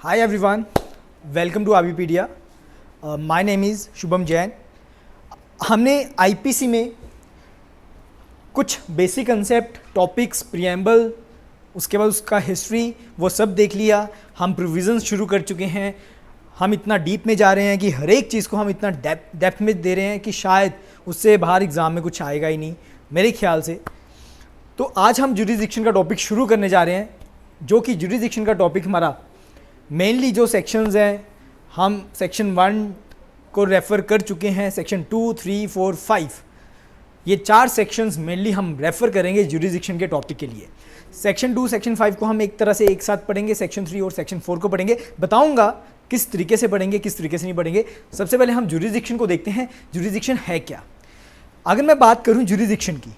Hi everyone, welcome to Avipedia. My name is Shubham Jain. हमने IPC में कुछ बेसिक कंसेप्ट, टॉपिक्स, प्रियम्बल, उसके बाद उसका हिस्ट्री, वो सब देख लिया. हम प्रोविजंस शुरू कर चुके हैं. हम इतना डीप में जा रहे हैं कि हर एक चीज़ को हम इतना डेप्थ में दे रहे हैं कि शायद उससे बाहर एग्ज़ाम में कुछ आएगा ही नहीं मेरे ख्याल से. तो आज हम जुरिसडिक्शन का टॉपिक शुरू करने जा रहे हैं, जो कि जुरिसडिक्शन का टॉपिक हमारा मेनली जो सेक्शंस हैं, हम सेक्शन 1 को रेफ़र कर चुके हैं. सेक्शन 2, 3, 4, 5 ये 4 सेक्शंस मेनली हम रेफ़र करेंगे जुरिसडिक्शन के टॉपिक के लिए. सेक्शन 2, सेक्शन 5 को हम एक तरह से एक साथ पढ़ेंगे. सेक्शन 3 और सेक्शन 4 को पढ़ेंगे. बताऊंगा किस तरीके से पढ़ेंगे, किस तरीके से नहीं पढ़ेंगे. सबसे पहले हम जुरिसडिक्शन को देखते हैं. जुरिसडिक्शन है क्या? अगर मैं बात करूं जुरिसडिक्शन की,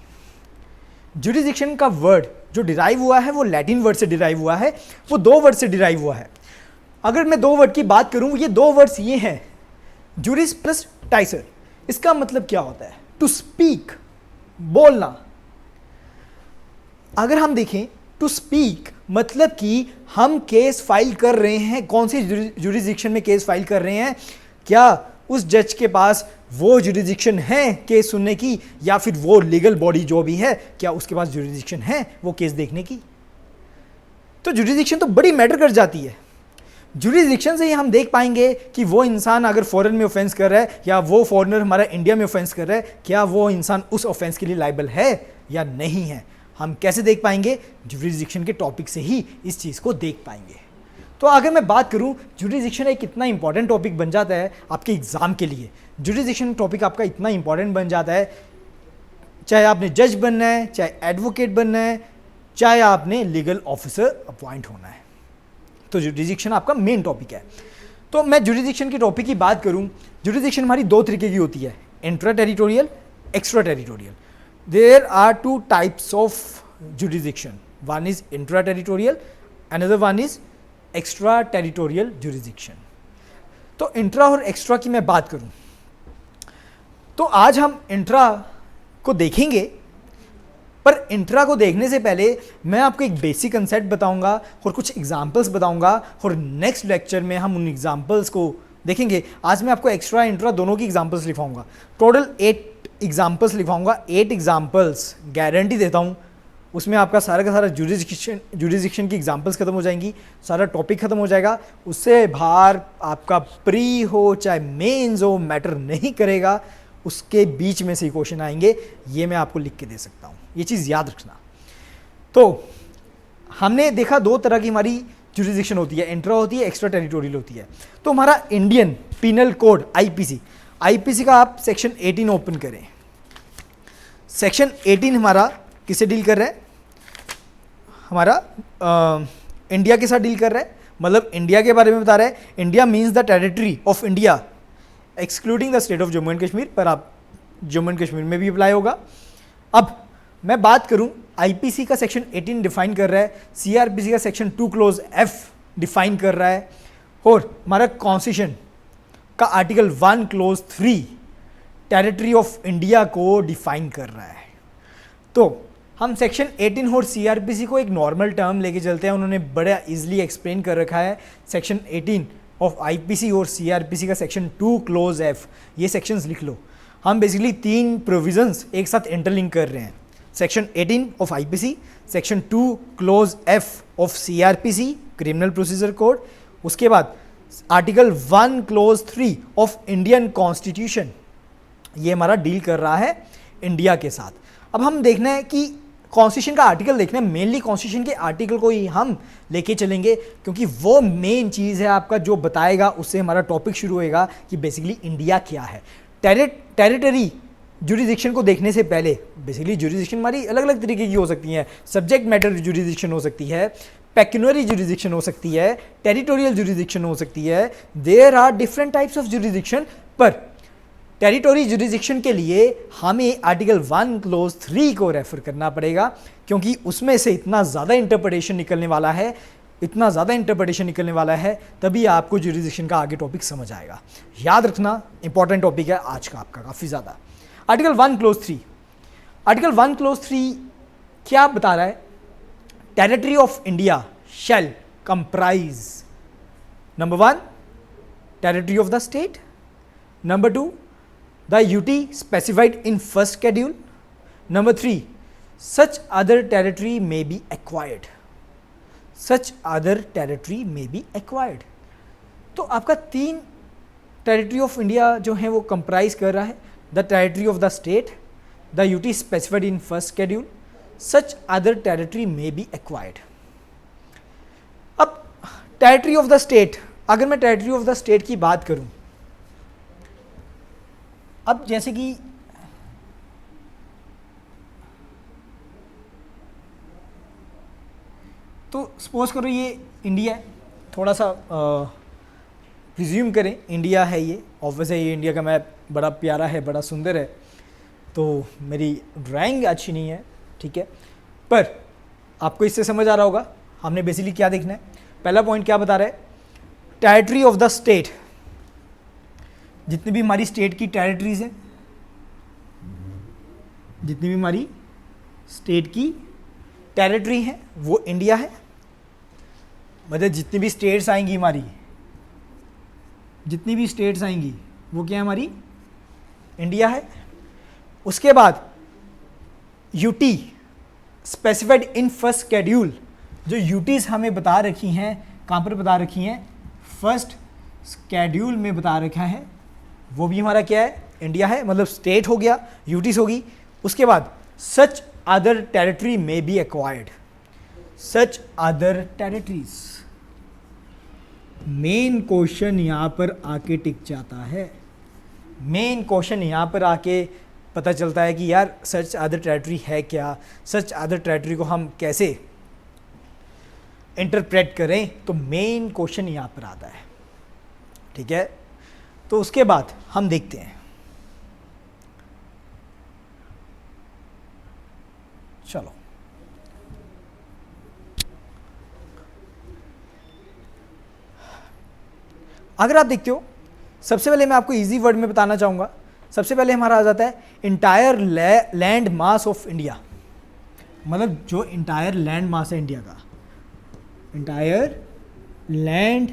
जुरिसडिक्शन का वर्ड जो डिराइव हुआ है वो लैटिन वर्ड से डिराइव हुआ है. वो 2 वर्ड से डिराइव हुआ है. अगर मैं 2 वर्ड की बात करूं, ये 2 वर्ड्स ये हैं, जुरिस प्लस टाइसर. इसका मतलब क्या होता है? टू स्पीक, बोलना. अगर हम देखें टू स्पीक मतलब कि हम केस फाइल कर रहे हैं. कौन सी जुरिसडिक्शन में केस फाइल कर रहे हैं? क्या उस जज के पास वो जुरिसडिक्शन है केस सुनने की, या फिर वो लीगल बॉडी जो भी है, क्या उसके पास जुरिसडिक्शन है वो केस देखने की? तो जुरिसडिक्शन तो बड़ी मैटर कर जाती है. जुरिसडिक्शन से ही हम देख पाएंगे कि वो इंसान अगर फॉरेन में ऑफेंस कर रहा है, या वो फॉरेनर हमारा इंडिया में ऑफेंस कर रहा है, क्या वो इंसान उस ऑफेंस के लिए लायबल है या नहीं है. हम कैसे देख पाएंगे? जुरिसडिक्शन के टॉपिक से ही इस चीज़ को देख पाएंगे. तो अगर मैं बात करूं, जुरिसडिक्शन एक इतना इंपॉर्टेंट टॉपिक बन जाता है आपके एग्जाम के लिए. जुरिसडिक्शन टॉपिक आपका इतना इंपॉर्टेंट बन जाता है, चाहे आपने जज बनना है, चाहे एडवोकेट बनना है, चाहे आपने लीगल ऑफिसर अपॉइंट होना है. तो जुरिसडिक्शन आपका मेन टॉपिक है. तो मैं जुरिसडिक्शन के टॉपिक की बात करूं, जुरिसडिक्शन हमारी 2 तरीके की होती है, intra territorial, extra territorial. There are 2 types of jurisdiction. One is intra territorial, another one is extra territorial jurisdiction. तो इंट्रा और एक्स्ट्रा की मैं बात करूं, तो आज हम इंट्रा को देखेंगे. पर इंट्रा को देखने से पहले मैं आपको एक बेसिक कंसेप्ट बताऊंगा और कुछ एग्जांपल्स बताऊंगा, और नेक्स्ट लेक्चर में हम उन एग्जांपल्स को देखेंगे. आज मैं आपको एक्स्ट्रा इंट्रा दोनों की एग्जांपल्स लिखवाऊंगा. टोटल 8 एग्जांपल्स लिखवाऊंगा. 8 एग्जांपल्स गारंटी देता हूं, उसमें आपका सारा का सारा जुरिसडिक्शन की एग्जांपल्स खत्म हो जाएंगी, सारा टॉपिक खत्म हो जाएगा. उससे बाहर आपका प्री हो चाहे मेंस हो मैटर नहीं करेगा, उसके बीच में से क्वेश्चन आएंगे. ये मैं आपको लिख के दे सकता हूँ, ये चीज़ याद रखना. तो हमने देखा 2 तरह की हमारी जुरिसडिक्शन होती है, इंट्रा होती है, एक्स्ट्रा टेरिटोरियल होती है. तो हमारा इंडियन पिनल कोड आईपीसी का आप सेक्शन 18 ओपन करें. सेक्शन 18 हमारा किससे डील कर रहा है? हमारा इंडिया के साथ डील कर रहा है. मतलब इंडिया के बारे में बता रहा है. India means the territory of India excluding the state of Jammu and Kashmir, पर आप जम्मू एंड कश्मीर में भी अप्लाई होगा. अब मैं बात करूं, आईपीसी का सेक्शन 18 डिफाइन कर रहा है, सीआरपीसी का सेक्शन 2 क्लोज एफ डिफाइन कर रहा है, और हमारा कॉन्स्टिट्यूशन का article 1 close 3 territory of India को डिफाइन कर रहा है. तो हम सेक्शन 18 और सीआरपीसी को एक नॉर्मल टर्म लेके चलते हैं. उन्होंने बड़ा इजीली एक्सप्लेन कर रखा है. सेक्शन 18 ऑफ आईपीसी और सीआरपीसी का सेक्शन 2 क्लोज एफ, ये सेक्शंस लिख लो. हम बेसिकली 3 प्रोविजंस एक साथ इंटरलिंक कर रहे हैं. Section 18 of IPC, section 2 close F of CrPC criminal procedure code, उसके बाद article 1 close 3 of Indian constitution. ये हमारा डील कर रहा है इंडिया के साथ. अब हम देखना है कि कॉन्स्टिट्यूशन का आर्टिकल देखना है. मेनली कॉन्स्टिट्यूशन के आर्टिकल को ही हम लेके चलेंगे, क्योंकि वो मेन चीज़ है आपका जो बताएगा, उससे हमारा टॉपिक शुरू होएगा कि बेसिकली इंडिया क्या है. टेरिटरी जुरिसडिक्शन को देखने से पहले, बेसिकली जुरिसडिक्शन हमारी अलग अलग तरीके की हो सकती है. सब्जेक्ट मैटर जुरिसडिक्शन हो सकती है, पेक्यूनरी जुरिसडिक्शन हो सकती है, टेरिटोरियल जुरिसडिक्शन हो सकती है. There are different types of jurisdiction. पर टेरिटोरी जुरिसडिक्शन के लिए हमें आर्टिकल 1 क्लोज 3 को रेफर करना पड़ेगा, क्योंकि उसमें से इतना ज़्यादा इंटरप्रिटेशन निकलने वाला है, तभी आपको जुरिसडिक्शन का आगे टॉपिक समझ आएगा. याद रखना, इंपॉर्टेंट टॉपिक है आज का आपका काफ़ी ज़्यादा. आर्टिकल 1 क्लोज 3, आर्टिकल 1 क्लोज 3 क्या बता रहा है? Territory of India shall comprise Number 1, territory of the state. Number 2, the UT specified in first schedule. Number 3, such other territory may be acquired. Such other territory may be acquired. तो आपका 3 territory of India जो है वो comprise कर रहा है, the territory of the state, the UT specified in first schedule, such other territory may be acquired. अब territory of the state, अगर मैं टेरिटरी ऑफ द स्टेट की बात करूं, अब जैसे कि तो सपोज करो ये इंडिया है, थोड़ा सा प्रिज्यूम करें इंडिया है ये, ऑब्वियस है ये इंडिया का मैप बड़ा प्यारा है, बड़ा सुंदर है. तो मेरी ड्राइंग अच्छी नहीं है, ठीक है, पर आपको इससे समझ आ रहा होगा हमने बेसिकली क्या देखना है. पहला पॉइंट क्या बता रहा है, टेरिटरी ऑफ द स्टेट, जितनी भी हमारी स्टेट की टेरिटरीज हैं, जितनी भी हमारी स्टेट की टेरिटरी हैं वो इंडिया है. मतलब जितनी भी स्टेट्स आएंगी हमारी, जितनी भी स्टेट्स आएंगी वो क्या है, हमारी इंडिया है. उसके बाद UT specified in first schedule, जो यूटीज हमें बता रखी हैं, कहाँ पर बता रखी हैं, फर्स्ट शेड्यूल में बता रखा है, वो भी हमारा क्या है, इंडिया है. मतलब स्टेट हो गया, यूटीज होगी. उसके बाद सच अदर टेरिटरी में B acquired, such other territories. Main question यहाँ पर आके टिक जाता है, मेन क्वेश्चन यहाँ पर आके पता चलता है कि यार सच अदर टेरिटरी है क्या, सच अदर टेरिटरी को हम कैसे इंटरप्रेट करें. तो मेन क्वेश्चन यहाँ पर आता है, ठीक है. तो उसके बाद हम देखते हैं, चलो अगर आप देखते हो, सबसे पहले मैं आपको इजी वर्ड में बताना चाहूँगा. सबसे पहले हमारा आ जाता है entire land mass of India. मतलब जो इंटायर लैंड मास है इंडिया का, entire land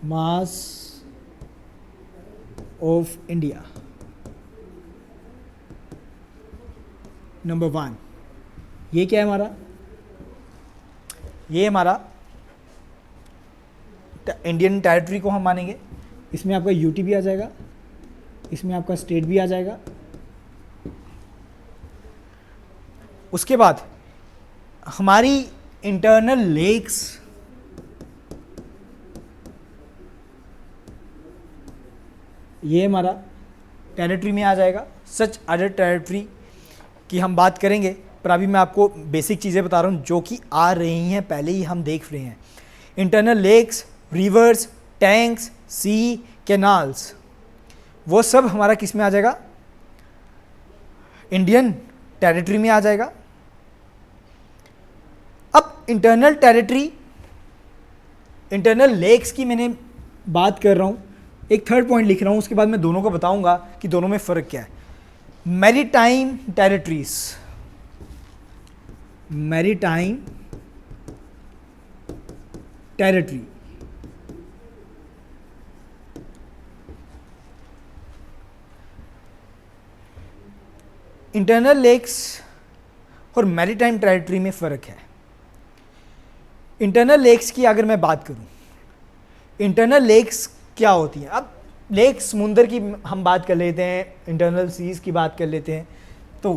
mass of India. Number 1, ये क्या है हमारा, ये हमारा इंडियन टेरिटरी को हम मानेंगे. इसमें आपका यूटी भी आ जाएगा, इसमें आपका स्टेट भी आ जाएगा. उसके बाद हमारी इंटरनल लेक्स, ये हमारा टेरिटरी में आ जाएगा. सच अदर टेरिटरी की हम बात करेंगे, पर अभी मैं आपको बेसिक चीज़ें बता रहा हूँ जो कि आ रही हैं, पहले ही हम देख रहे हैं. इंटरनल लेक्स, रिवर्स, टैंक्स, सी, कैनाल्स, वो सब हमारा किस में आ जाएगा, इंडियन टेरिटरी में आ जाएगा. अब इंटरनल टेरिटरी, इंटरनल लेक्स की मैंने बात कर रहा हूँ, एक थर्ड पॉइंट लिख रहा हूँ, उसके बाद मैं दोनों को बताऊंगा कि दोनों में फ़र्क क्या है. Maritime territories, maritime territory, internal lakes और मैरीटाइम टेरिटरी में फ़र्क है. इंटरनल लेक्स की अगर मैं बात करूं, इंटरनल लेक्स क्या होती हैं. अब लेक्स समुंदर की हम बात कर लेते हैं, इंटरनल सीज की बात कर लेते हैं. तो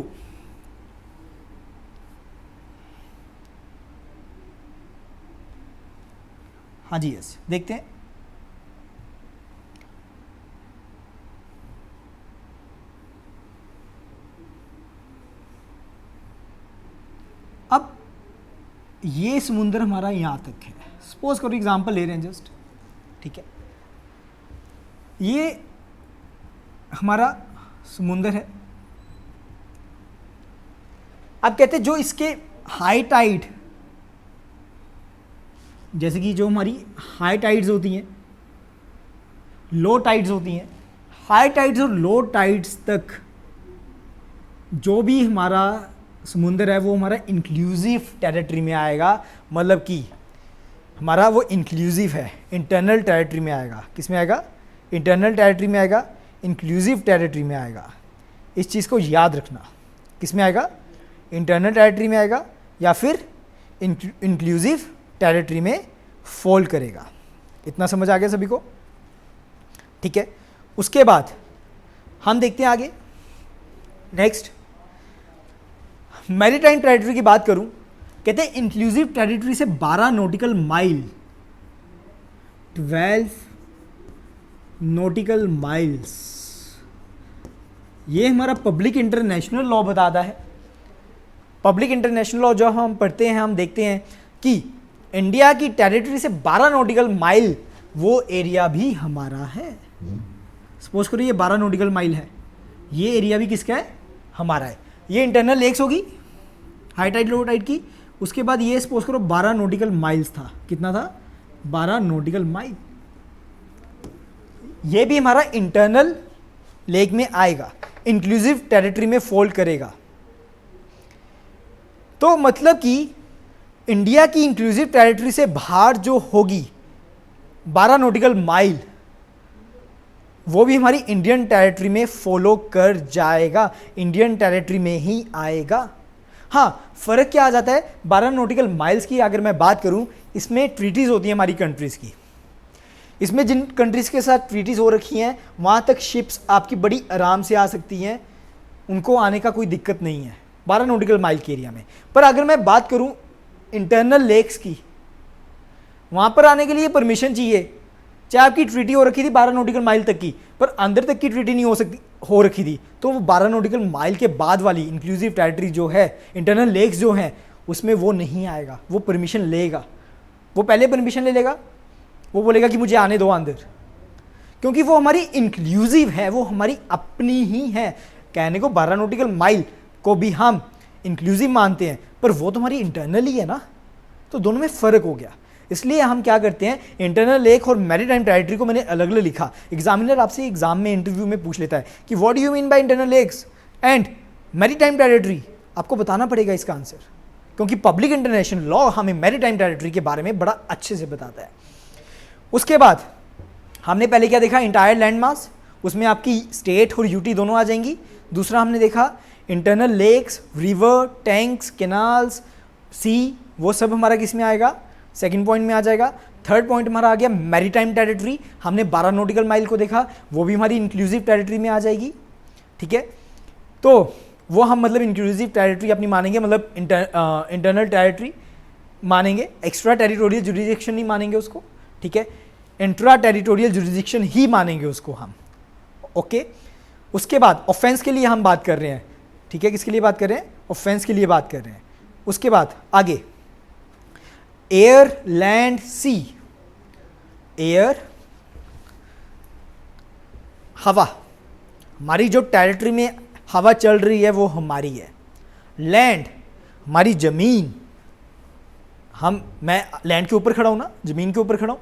हाँ जी, यस, देखते हैं. अब ये समुंदर हमारा यहाँ तक है, सपोज करो एग्जांपल ले रहे हैं जस्ट, ठीक है. ये हमारा समुंदर है. अब कहते हैं जो इसके हाई टाइड, जैसे कि जो हमारी हाई टाइड्स होती हैं, लो टाइड्स होती हैं, हाई टाइड्स और लो टाइड्स तक जो भी हमारा समुंदर है वो हमारा इंक्लूसिव टेरिटरी में आएगा. मतलब कि हमारा वो इंक्लूसिव है, इंटरनल टेरिटरी में आएगा। किस में आएगा? इंटरनल टेरिटरी में आएगा, इंक्लूसिव टेरिटरी में आएगा। इस चीज़ को याद रखना। किस में आएगा? इंटरनल टेरिटरी में आएगा या फिर इंक्लूसिव टेरिटरी में फोल्ड करेगा। इतना समझ आ गया सभी को? ठीक है। उसके बाद हम देखते हैं आगे। नेक्स्ट, मैरीटाइम टेरिटरी की बात करूं, कहते हैं इंक्लूसिव टेरिटरी से 12 नॉटिकल माइल, 12 नॉटिकल माइल्स, ये हमारा पब्लिक इंटरनेशनल लॉ बताता है। पब्लिक इंटरनेशनल लॉ जो हम पढ़ते हैं, हम देखते हैं कि इंडिया की टेरिटरी से 12 नॉटिकल माइल वो एरिया भी हमारा है। सपोज करो ये 12 नॉटिकल माइल है, ये एरिया भी किसका है? हमारा है। ये इंटरनल लेक्स होगी हाई टाइड लो टाइड की। उसके बाद ये सपोज करो 12 नॉटिकल माइल्स था। कितना था? 12 नॉटिकल माइल। ये भी हमारा इंटरनल लेक में आएगा, इंक्लूसिव टेरिटरी में फोल्ड करेगा। तो मतलब कि इंडिया की इंक्लूसिव टेरिटरी से बाहर जो होगी 12 नॉटिकल माइल, वो भी हमारी इंडियन टेरिटरी में फॉलो कर जाएगा, इंडियन टेरिटरी में ही आएगा। हाँ, फर्क क्या आ जाता है 12 नॉटिकल माइल्स की अगर मैं बात करूं, इसमें ट्रीटीज होती हैं हमारी कंट्रीज़ की। इसमें जिन कंट्रीज़ के साथ ट्रीटीज हो रखी हैं वहाँ तक शिप्स आपकी बड़ी आराम से आ सकती हैं, उनको आने का कोई दिक्कत नहीं है 12 नॉटिकल माइल के एरिया में। पर अगर मैं बात करूँ इंटरनल लेक्स की, वहाँ पर आने के लिए परमिशन चाहिए। चाहे आपकी ट्रीटी हो रखी थी 12 नॉटिकल माइल तक की, पर अंदर तक की ट्रीटी नहीं हो रखी थी, तो वो 12 नॉटिकल माइल के बाद वाली इंक्लूसिव टेरिटरी जो है, इंटरनल लेक्स जो हैं, उसमें वो नहीं आएगा। वो परमिशन लेगा, वो पहले परमिशन ले लेगा, वो बोलेगा कि मुझे आने दो अंदर, क्योंकि वो हमारी इंक्लूसिव है, वो हमारी अपनी ही है। कहने को 12 नॉटिकल माइल को भी हम इंक्लूसिव मानते हैं, पर वो तो हमारी इंटरनल ही है ना, तो दोनों में फ़र्क हो गया। इसलिए हम क्या करते हैं, इंटरनल लेक और मैरीटाइम टेरिटरी को मैंने अलग अलग लिखा। एग्जामिनर आपसे एग्जाम में इंटरव्यू में पूछ लेता है कि what do you mean by internal lakes and maritime territory, आपको बताना पड़ेगा इसका आंसर, क्योंकि पब्लिक इंटरनेशनल लॉ हमें मैरीटाइम टेरिटरी के बारे में बड़ा अच्छे से बताता है। उसके बाद हमने पहले क्या देखा, इंटायर लैंड मास, उसमें आपकी स्टेट और यूटी दोनों आ जाएंगी। दूसरा हमने देखा internal lakes, river, tanks, canals, sea, वो सब हमारा किस में आएगा, सेकंड पॉइंट में आ जाएगा। थर्ड पॉइंट हमारा आ गया मैरीटाइम टेरिटरी, हमने 12 नॉटिकल माइल को देखा, वो भी हमारी इंक्लूसिव टेरिटरी में आ जाएगी। ठीक है, तो वो हम मतलब इंक्लूसिव टेरिटरी अपनी मानेंगे, मतलब इंटरनल टेरिटरी मानेंगे, एक्स्ट्रा टेरिटोरियल जुरिडिक्शन नहीं मानेंगे उसको। ठीक है, इंट्रा टेरिटोरियल जुरिडिक्शन ही मानेंगे उसको हम। ओके, उसके बाद ऑफेंस के लिए हम बात कर रहे हैं। ठीक है, किसके लिए बात कर रहे हैं, ऑफेंस के लिए बात कर रहे हैं। उसके बाद आगे एयर, लैंड, सी। एयर, हवा, हमारी जो टेरिटरी में हवा चल रही है वो हमारी है। लैंड, हमारी ज़मीन, मैं लैंड के ऊपर खड़ा हूँ ना, ज़मीन के ऊपर खड़ा हूँ,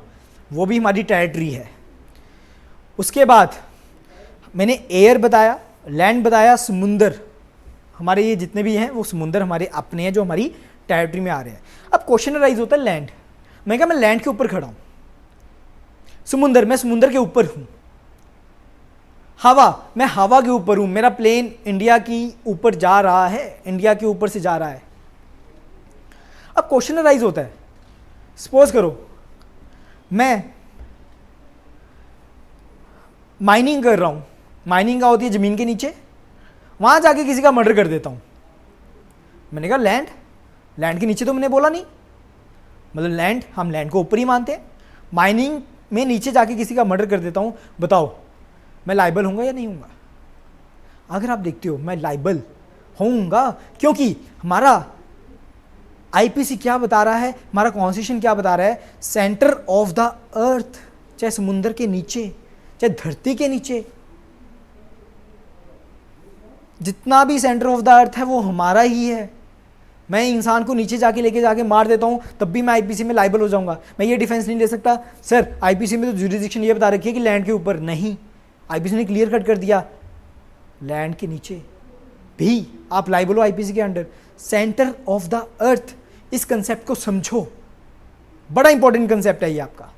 वो भी हमारी टेरिटरी है। उसके बाद मैंने एयर बताया, लैंड बताया, समुंदर, हमारे ये जितने भी हैं वो समुंदर हमारे अपने हैं जो हमारी टेरिटरी में आ रहे हैं। अब क्वेश्चन राइज होता है लैंड, मैं कहा मैं लैंड के ऊपर खड़ा हूँ, समुंदर, मैं समुंदर के ऊपर हूँ। हवा, मैं हवा के ऊपर हूँ, मेरा प्लेन इंडिया की ऊपर जा रहा है, इंडिया के ऊपर से जा रहा है। अब क्वेश्चन राइज होता है, सपोज करो मैं माइनिंग कर रहा हूँ, माइनिंग का होती है ज़मीन के नीचे, वहाँ जाके किसी का मर्डर कर देता हूँ। मैंने कहा लैंड, लैंड के नीचे तो मैंने बोला नहीं, मतलब लैंड, हम लैंड को ऊपर ही मानते हैं। माइनिंग में नीचे जाके किसी का मर्डर कर देता हूँ, बताओ मैं लाइबल होऊंगा या नहीं होऊंगा? अगर आप देखते हो मैं लाइबल होऊंगा, क्योंकि हमारा आईपीसी क्या बता रहा है, हमारा कॉन्स्टिट्यूशन क्या बता रहा है, सेंटर ऑफ द अर्थ, चाहे समुंदर के नीचे चाहे धरती के नीचे, जितना भी सेंटर ऑफ द अर्थ है वो हमारा ही है। मैं इंसान को नीचे जाके लेके जाके मार देता हूँ तब भी मैं आईपीसी में लाइबल हो जाऊंगा। मैं ये डिफेंस नहीं ले सकता सर आईपीसी में तो जुरिडिक्शन ये बता रखी है कि लैंड के ऊपर, नहीं, आईपीसी ने क्लियर कट कर दिया लैंड के नीचे भी आप लाइबल हो आईपीसी के अंडर। सेंटर ऑफ द अर्थ, इस कंसेप्ट को समझो, बड़ा इंपॉर्टेंट कंसेप्ट है ये आपका,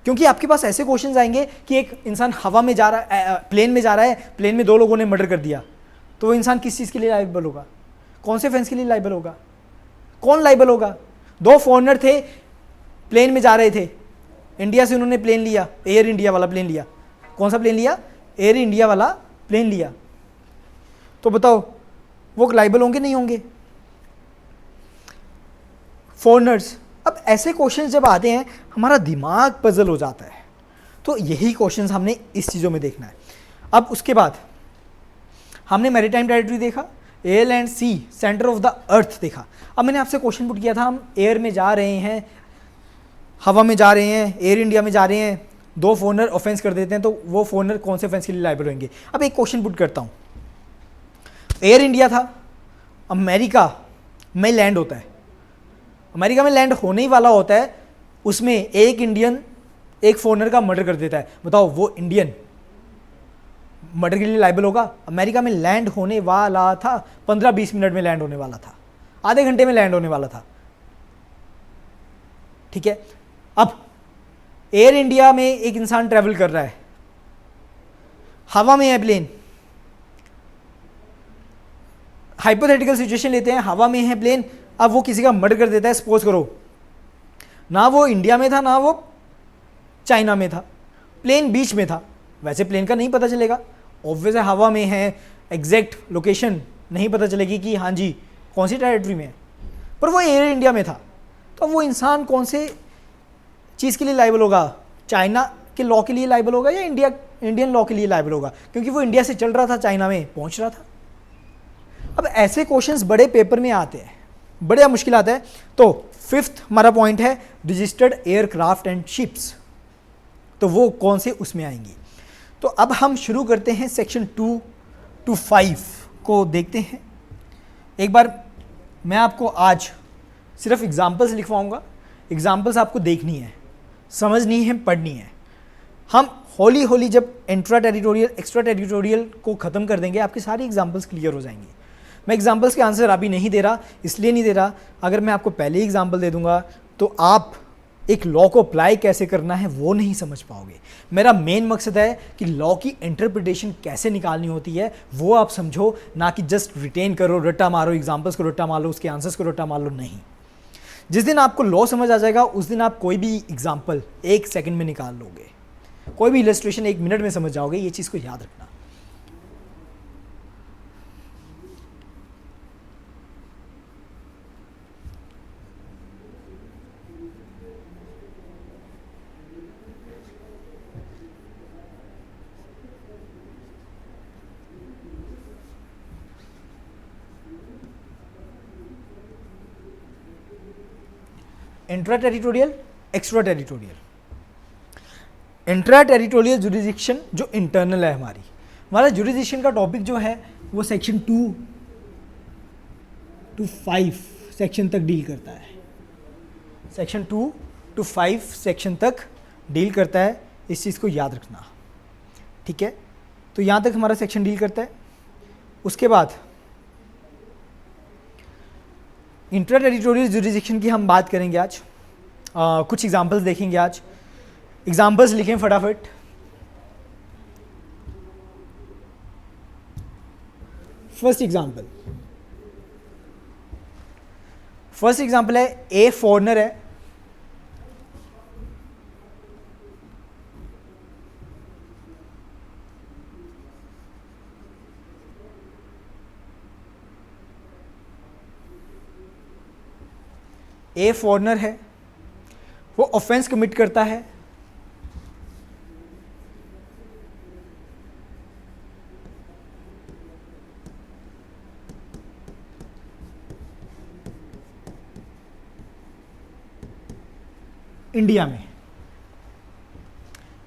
क्योंकि आपके पास ऐसे क्वेश्चंस आएंगे कि एक इंसान हवा में जा रहा है, प्लेन में जा रहा है, प्लेन में 2 लोगों ने मर्डर कर दिया, तो वो इंसान किस चीज़ के लिए लाइबल होगा, कौन से ऑफेंस के लिए लाइबल होगा, कौन लाइबल होगा? 2 फॉरेनर थे, प्लेन में जा रहे थे, इंडिया से उन्होंने प्लेन लिया, एयर इंडिया वाला प्लेन लिया। कौन सा प्लेन लिया? एयर इंडिया वाला प्लेन लिया। तो बताओ वो लाइबल होंगे नहीं होंगे? फॉरेनर्स। अब ऐसे क्वेश्चंस जब आते हैं हमारा दिमाग पजल हो जाता है, तो यही क्वेश्चंस हमने इस चीज़ों में देखना है। अब उसके बाद हमने मैरीटाइम टेरिटरी देखा, air and sea center of the earth देखा। अब मैंने आपसे क्वेश्चन पुट किया था, हम एयर में जा रहे हैं, हवा में जा रहे हैं, एयर इंडिया में जा रहे हैं, 2 फॉरेनर ऑफेंस कर देते हैं, तो वो फॉरेनर कौन से ऑफेंस के लिए लाइबल होंगे? अब एक क्वेश्चन पुट करता हूँ, एयर इंडिया था, अमेरिका में लैंड होता है, अमेरिका में लैंड होने ही वाला होता है, उसमें एक इंडियन एक फॉरेनर का मर्डर कर देता है, बताओ वो इंडियन मर्डर के लिए लाइबल होगा? अमेरिका में लैंड होने वाला था, 15-20 मिनट में लैंड होने वाला था, आधे घंटे में लैंड होने वाला था, ठीक है। अब एयर इंडिया में एक इंसान ट्रैवल कर रहा है, हवा में है प्लेन, हाइपोथेटिकल सिचुएशन लेते हैं, हवा में है प्लेन, अब वो किसी का मर्डर कर देता है, सपोज करो ना वो इंडिया में था ना वो चाइना में था, प्लेन बीच में था, वैसे प्लेन का नहीं पता चलेगा, ऑब्वियस है हवा में है, एग्जैक्ट लोकेशन नहीं पता चलेगी कि हाँ जी कौन सी टेरिटरी में है, पर वो एयर इंडिया में था, तो वो इंसान कौन से चीज़ के लिए लाइबल होगा? चाइना के लॉ के लिए लाइबल होगा या इंडियन लॉ के लिए लाइबल होगा? क्योंकि वो इंडिया से चल रहा था, चाइना में पहुंच रहा था। अब ऐसे क्वेश्चंस बड़े पेपर में आते हैं, बड़ा मुश्किल आता है। तो 5th हमारा पॉइंट है रजिस्टर्ड एयरक्राफ्ट एंड शिप्स, तो वो कौन से उसमें आएंगी? तो अब हम शुरू करते हैं सेक्शन 2 to 5 को देखते हैं। एक बार मैं आपको आज सिर्फ एग्जाम्पल्स लिखवाऊंगा, एग्जाम्पल्स आपको देखनी है, समझनी है, पढ़नी है। हम हौली हौली जब इंट्रा टेरिटोरियल एक्स्ट्रा टेरिटोरियल को ख़त्म कर देंगे, आपके सारी एग्जाम्पल्स क्लियर हो जाएंगे। मैं एग्जाम्पल्स के आंसर अभी नहीं दे रहा, इसलिए नहीं दे रहा, अगर मैं आपको पहले ही एग्जाम्पल दे दूंगा तो आप एक लॉ को अप्लाई कैसे करना है वो नहीं समझ पाओगे। मेरा मेन मकसद है कि लॉ की इंटरप्रिटेशन कैसे निकालनी होती है वो आप समझो, ना कि जस्ट रिटेन करो, रट्टा मारो, एग्जाम्पल्स को रट्टा मार लो, उसके आंसर्स को रट्टा मार लो। नहीं, जिस दिन आपको लॉ समझ आ जाएगा उस दिन आप कोई भी एग्जाम्पल 1 सेकंड में निकाल लोगे, कोई भी इलस्ट्रेशन 1 मिनट में समझ जाओगे। ये चीज़ को याद रखना। Intra territorial, extra territorial. Intra territorial jurisdiction जो इंटरनल है, हमारा जुरिडिक्शन का टॉपिक जो है वो सेक्शन 2 to 5 सेक्शन तक डील करता है, सेक्शन 2 to 5 सेक्शन तक डील करता है। इस चीज़ को याद रखना, ठीक है। तो यहाँ तक हमारा सेक्शन डील करता है। उसके बाद इंट्रा टेरिटोरियल जुरिडिक्शन की हम बात करेंगे आज, कुछ एग्जांपल्स देखेंगे आज। एग्जांपल्स लिखें फटाफट। फर्स्ट एग्जांपल है, ए फॉरेनर है, ए फॉरेनर है, वो ऑफेंस कमिट करता है, इंडिया में।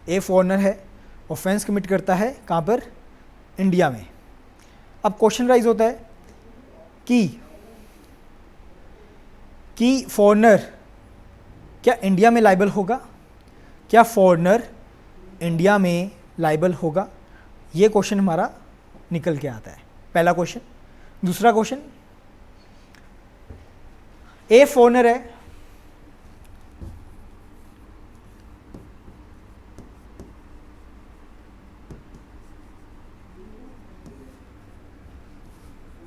ए फॉरेनर है, ऑफेंस कमिट करता है कहाँ पर? इंडिया में। अब क्वेश्चन राइज होता है कि फॉरेनर क्या इंडिया में लाइबल होगा? क्या फॉरेनर इंडिया में लाइबल होगा? ये क्वेश्चन हमारा निकल के आता है, पहला क्वेश्चन। दूसरा क्वेश्चन, ए फॉरेनर है,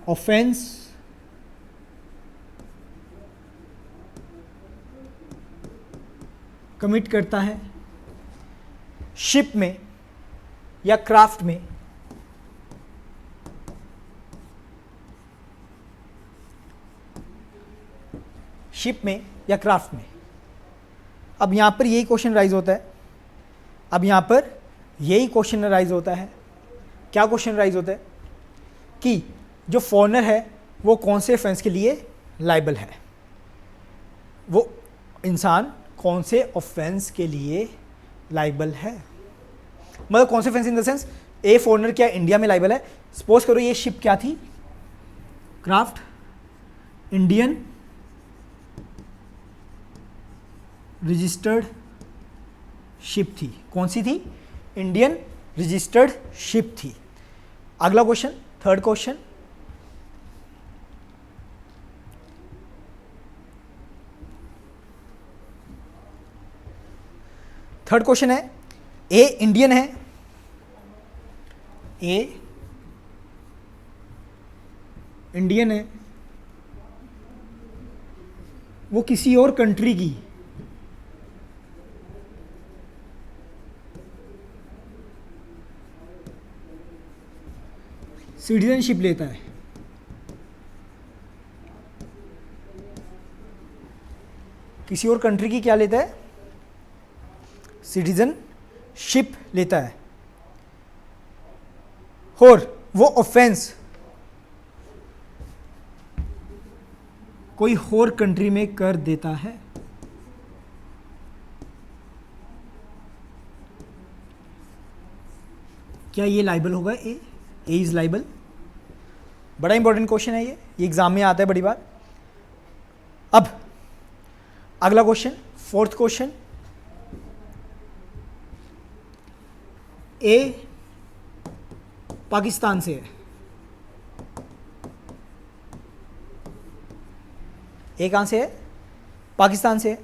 ऑफेंस कमिट करता है शिप में या क्राफ्ट में, शिप में या क्राफ्ट में। अब यहां पर यही क्वेश्चन राइज होता है, अब यहां पर यही क्वेश्चन राइज होता है, क्या क्वेश्चन राइज होता है कि जो फॉरेनर है वो कौन से ऑफेंस के लिए लाइबल है, वो इंसान कौन से ऑफेंस के लिए लाइबल है, मतलब कौन से offence in the sense A foreigner क्या इंडिया में लाइबल है। सपोज करो ये शिप क्या थी, क्राफ्ट इंडियन रजिस्टर्ड शिप थी, कौन सी थी, इंडियन रजिस्टर्ड शिप थी। अगला question, third question, third question है ए इंडियन है, ए इंडियन है, वो किसी और कंट्री की सिटीजनशिप लेता है, किसी और कंट्री की क्या लेता है, सिटीजनशिप लेता है, और वो ऑफेंस कोई और कंट्री में कर देता है, क्या ये लाइबल होगा, ए इज लाइबल। बड़ा इंपॉर्टेंट क्वेश्चन है ये एग्जाम में आता है बड़ी बार। अब अगला क्वेश्चन, फोर्थ क्वेश्चन, ए पाकिस्तान से है, ए कहां से है, पाकिस्तान से है,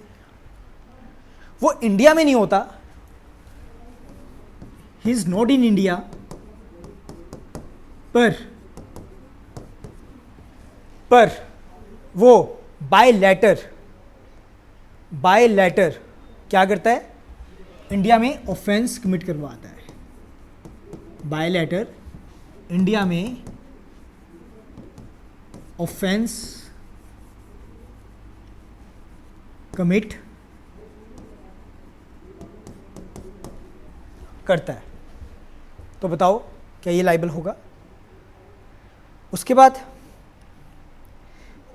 वो इंडिया में नहीं होता, he is not in India, पर वो बाय लेटर क्या करता है, इंडिया में ऑफेंस कमिट करवाता है, बाय लेटर इंडिया में ऑफेंस कमिट करता है। तो बताओ क्या ये लाइबल होगा। उसके बाद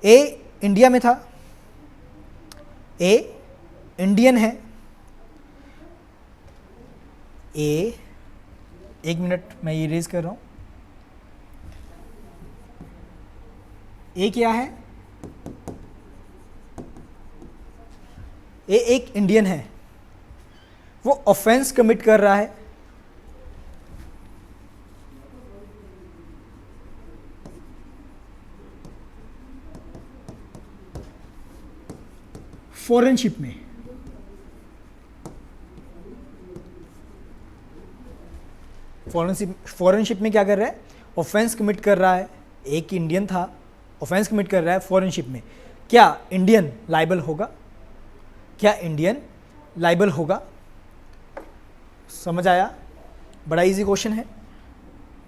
ए इंडिया में था, ए इंडियन है, ए एक मिनट मैं ये रेज कर रहा हूं, ए क्या है, ए एक इंडियन है, वो ऑफेंस कमिट कर रहा है फॉरेन शिप में, फॉरेन शिप में क्या कर रहा है, ऑफेंस कमिट कर रहा है, एक इंडियन था ऑफेंस कमिट कर रहा है फॉरेन शिप में, क्या इंडियन लाइबल होगा, क्या इंडियन लाइबल होगा। समझ आया, बड़ा इजी क्वेश्चन है,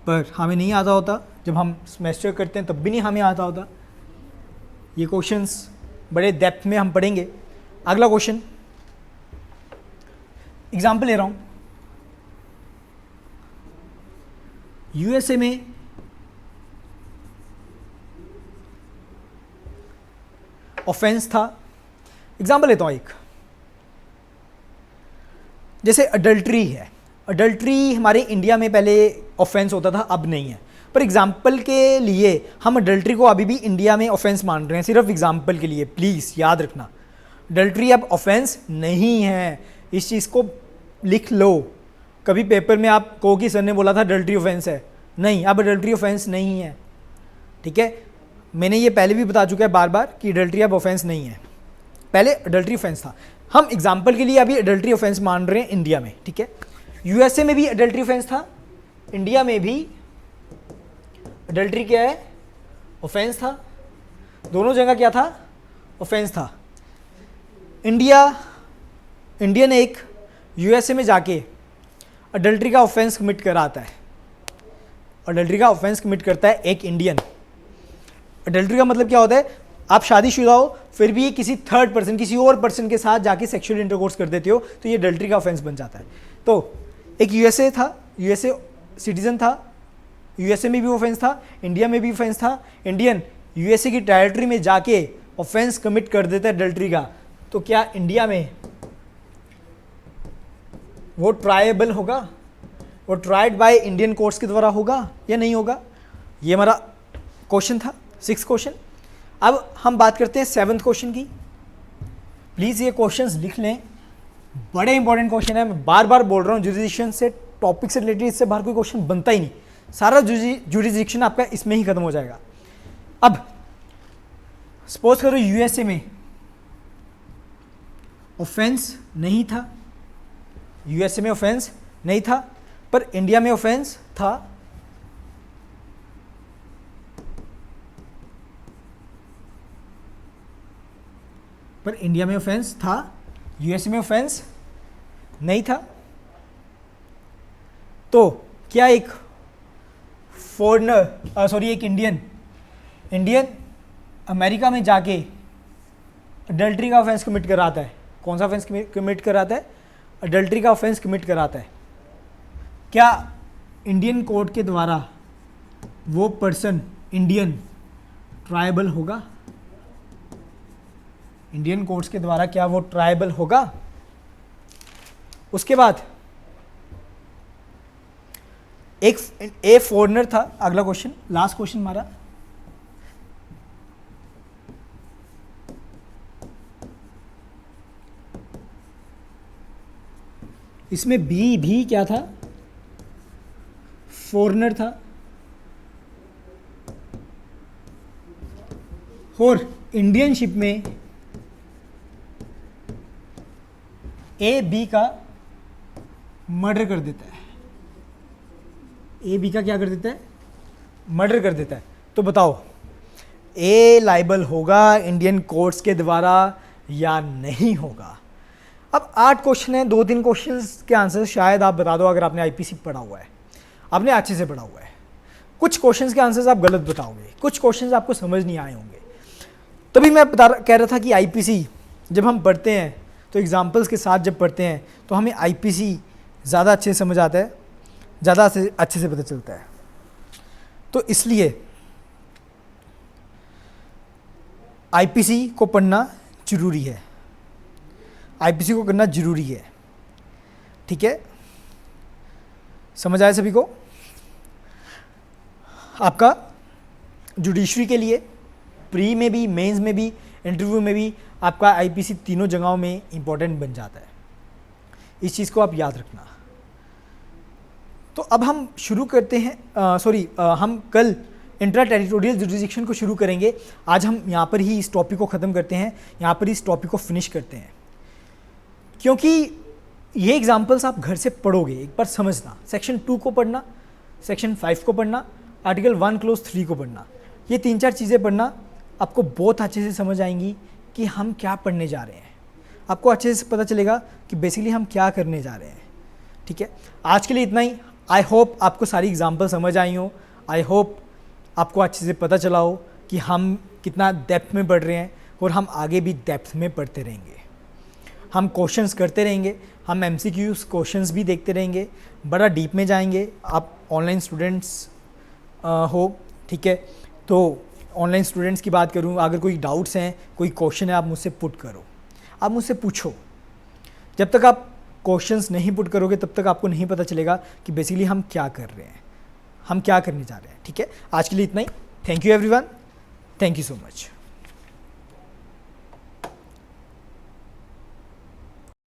पर हमें नहीं आता होता, जब हम सेमेस्टर करते हैं तब भी नहीं हमें आता होता, ये क्वेश्चंस बड़े डेप्थ में हम पढ़ेंगे। अगला क्वेश्चन, एग्जाम्पल ले रहा हूं, यूएसए में ऑफेंस था, एग्जाम्पल लेता हूं एक, जैसे अडल्ट्री है, अडल्ट्री हमारे इंडिया में पहले ऑफेंस होता था, अब नहीं है, पर एग्जाम्पल के लिए हम अडल्ट्री को अभी भी इंडिया में ऑफेंस मान रहे हैं, सिर्फ एग्जाम्पल के लिए, प्लीज़ याद रखना, अडल्ट्री अब ऑफेंस नहीं है, इस चीज़ को लिख लो। कभी पेपर में आप कहो कि सर ने बोला था अडल्ट्री ऑफेंस है, नहीं, अब अडल्ट्री ऑफेंस नहीं है, ठीक है, मैंने ये पहले भी बता चुका है बार बार कि अडल्ट्री अब ऑफेंस नहीं है, पहले अडल्ट्री ऑफेंस था, हम एग्जाम्पल के लिए अभी अडल्ट्री ऑफेंस मान रहे हैं इंडिया में, ठीक है। यूएसए में भी अडल्ट्री ऑफेंस था, इंडिया में भी अडल्ट्री क्या है, ऑफेंस था, दोनों जगह क्या था, ऑफेंस था। इंडियन एक यूएसए में जाके अडल्ट्री का ऑफेंस कमिट कराता है, अडल्ट्री का ऑफेंस कमिट करता है एक इंडियन। अडल्ट्री का मतलब क्या होता है, आप शादीशुदा हो फिर भी किसी थर्ड पर्सन, किसी और पर्सन के साथ जाके सेक्सुअल इंटरकोर्स कर देते हो, तो ये अडल्ट्री का ऑफेंस बन जाता है। तो एक यूएसए था, यूएसए सिटीजन था, यूएसए में भी ऑफेंस था, इंडिया में भी ऑफेंस था। इंडियन यूएसए की टेरिटरी में जाके ऑफेंस कमिट कर देता है अडल्ट्री का, तो क्या इंडिया में वो ट्रायबल होगा, वो ट्राइड बाय इंडियन कोर्ट्स के द्वारा होगा या नहीं होगा? ये हमारा क्वेश्चन था, 6th क्वेश्चन। अब हम बात करते हैं 7th क्वेश्चन की। प्लीज़ ये क्वेश्चंस लिख लें, बड़े इंपॉर्टेंट क्वेश्चन है। मैं बार बार बोल रहा हूँ, जुरिडिक्शन से टॉपिक से रिलेटेड इससे बाहर कोई क्वेश्चन बनता ही नहीं, सारा जुरिडिक्शन आपका इसमें ही खत्म हो जाएगा। अब सपोज करो यूएसए में ऑफेंस नहीं था, यूएसए में ऑफेंस नहीं था, पर इंडिया में ऑफेंस था। पर इंडिया में ऑफेंस था, यूएसए में ऑफेंस नहीं था। तो क्या एक फॉरेनर एक इंडियन अमेरिका में जाके अडल्ट्री का ऑफेंस कमिट कराता है? कौन सा ऑफेंस कमिट कराता है? अडल्ट्री का ऑफेंस कमिट कराता है। क्या इंडियन कोर्ट के द्वारा वो पर्सन इंडियन ट्राइबल होगा? इंडियन कोर्ट्स के द्वारा क्या वो ट्राइबल होगा? उसके बाद एक फॉरेनर था। अगला क्वेश्चन, लास्ट क्वेश्चन हमारा, इसमें बी भी क्या था? फॉरेनर था। और इंडियन शिप में ए बी का मर्डर कर देता है। ए बी का क्या कर देता है? मर्डर कर देता है। तो बताओ, ए लाइबल होगा इंडियन कोर्ट्स के द्वारा या नहीं होगा? अब 8 क्वेश्चन हैं, 2-3 क्वेश्चन के आंसर शायद आप बता दो अगर आपने आईपीसी पढ़ा हुआ है, आपने अच्छे से पढ़ा हुआ है। कुछ क्वेश्चंस के आंसर्स आप गलत बताओगे, कुछ क्वेश्चंस आपको समझ नहीं आए होंगे। तभी मैं कह रहा था कि आईपीसी जब हम पढ़ते हैं तो एग्जाम्पल्स के साथ जब पढ़ते हैं तो हमें आईपीसी ज़्यादा अच्छे से समझ आता है, ज़्यादा अच्छे से पता चलता है। तो इसलिए आईपीसी को पढ़ना ज़रूरी है, आईपीसी को करना ज़रूरी है। ठीक है, समझ आया सभी को? आपका जुडिशरी के लिए प्री में भी, मेंस में भी, इंटरव्यू में भी आपका आईपीसी तीनों जगहों में इंपॉर्टेंट बन जाता है। इस चीज़ को आप याद रखना। तो अब हम शुरू करते हैं, हम कल इंट्रा टेरिटोरियल जुरिडिक्शन को शुरू करेंगे। आज हम यहाँ पर ही इस टॉपिक को ख़त्म करते हैं, यहाँ पर इस टॉपिक को फिनिश करते हैं, क्योंकि ये एग्जाम्पल्स आप घर से पढ़ोगे, एक बार समझना। सेक्शन 2 को पढ़ना, सेक्शन 5 को पढ़ना, आर्टिकल 1 क्लोज 3 को पढ़ना, ये 3-4 चीज़ें पढ़ना, आपको बहुत अच्छे से समझ आएंगी कि हम क्या पढ़ने जा रहे हैं। आपको अच्छे से पता चलेगा कि बेसिकली हम क्या करने जा रहे हैं। ठीक है, आज के लिए इतना ही। आई होप आपको सारी एग्जाम्पल समझ आई हो, आई होप आपको अच्छे से पता चला हो कि हम कितना डेप्थ में पढ़ रहे हैं, और हम आगे भी डेप्थ में पढ़ते रहेंगे। हम क्वेश्चंस करते रहेंगे, हम एमसीक्यूज क्वेश्चंस भी देखते रहेंगे, बड़ा डीप में जाएंगे। आप ऑनलाइन स्टूडेंट्स हो, ठीक है, तो ऑनलाइन स्टूडेंट्स की बात करूँ, अगर कोई डाउट्स हैं, कोई क्वेश्चन है, आप मुझसे पुट करो, आप मुझसे पूछो। जब तक आप क्वेश्चंस नहीं पुट करोगे तब तक आपको नहीं पता चलेगा कि बेसिकली हम क्या कर रहे हैं, हम क्या करने जा रहे हैं। ठीक है, आज के लिए इतना ही। Thank you everyone, thank you so much.